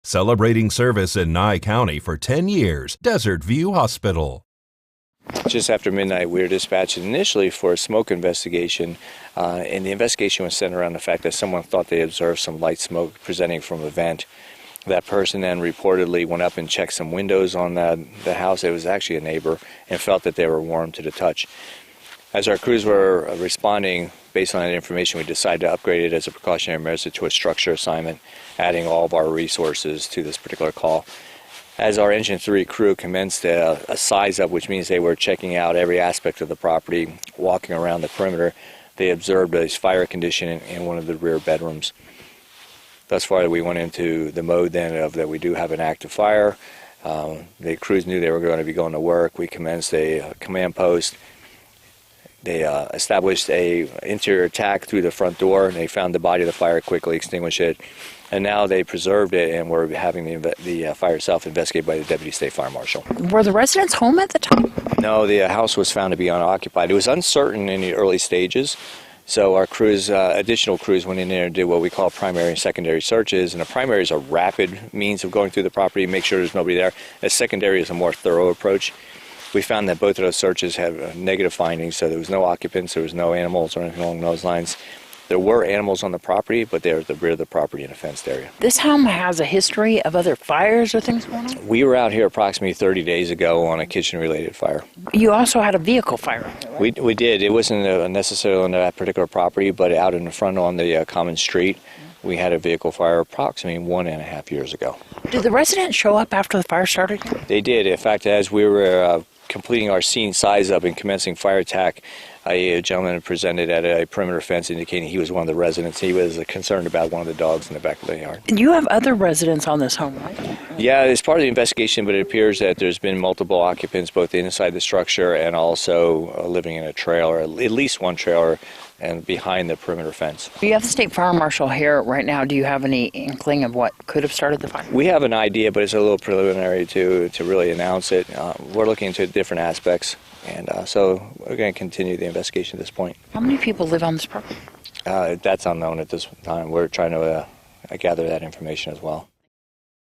Celebrating service in Nye County for 10 years, Desert View Hospital. Just after midnight, we were dispatched initially for a smoke investigation, and the investigation was centered around the fact that someone thought they observed some light smoke presenting from a vent. That person then reportedly went up and checked some windows on the house. It was actually a neighbor, and felt that they were warm to the touch. As our crews were responding, based on that information, we decided to upgrade it as a precautionary measure to a structure assignment, adding all of our resources to this particular call. As our Engine 3 crew commenced a size up, which means they were checking out every aspect of the property, walking around the perimeter, they observed a fire condition in one of the rear bedrooms. Thus far, we went into the mode then of that we do have an active fire. The crews knew they were going to be going to work. We commenced a command post. They established a interior attack through the front door, and they found the body of the fire, quickly extinguished it, and now they preserved it, and we're having the fire itself investigated by the Deputy State Fire Marshal. Were the residents home at the time? No, the house was found to be unoccupied. It was uncertain in the early stages, so our crews, additional crews, went in there and did what we call primary and secondary searches, and a primary is a rapid means of going through the property, make sure there's nobody there. A secondary is a more thorough approach. We found that both of those searches had negative findings, so there was no occupants, there was no animals or anything along those lines. There were animals on the property, but they're at the rear of the property in a fenced area. This home has a history of other fires or things going on? We were out here approximately 30 days ago on a kitchen-related fire. You also had a vehicle fire, right? We did. It wasn't necessarily on that particular property, but out in the front on the common street, we had a vehicle fire approximately 1.5 years ago. Did the residents show up after the fire started? They did. In fact, as we were completing our scene size up and commencing fire attack, a gentleman presented at a perimeter fence indicating he was one of the residents. He was concerned about one of the dogs in the back of the yard. You have other residents on this home, right? Yeah, it's part of the investigation, but it appears that there's been multiple occupants both inside the structure and also living in a trailer, at least one trailer, and behind the perimeter fence. You have the State Fire Marshal here right now. Do you have any inkling of what could have started the fire? We have an idea, but it's a little preliminary to really announce it. We're looking into different aspects, and so we're going to continue the investigation at this point. How many people live on this property? That's unknown at this time. We're trying to gather that information as well.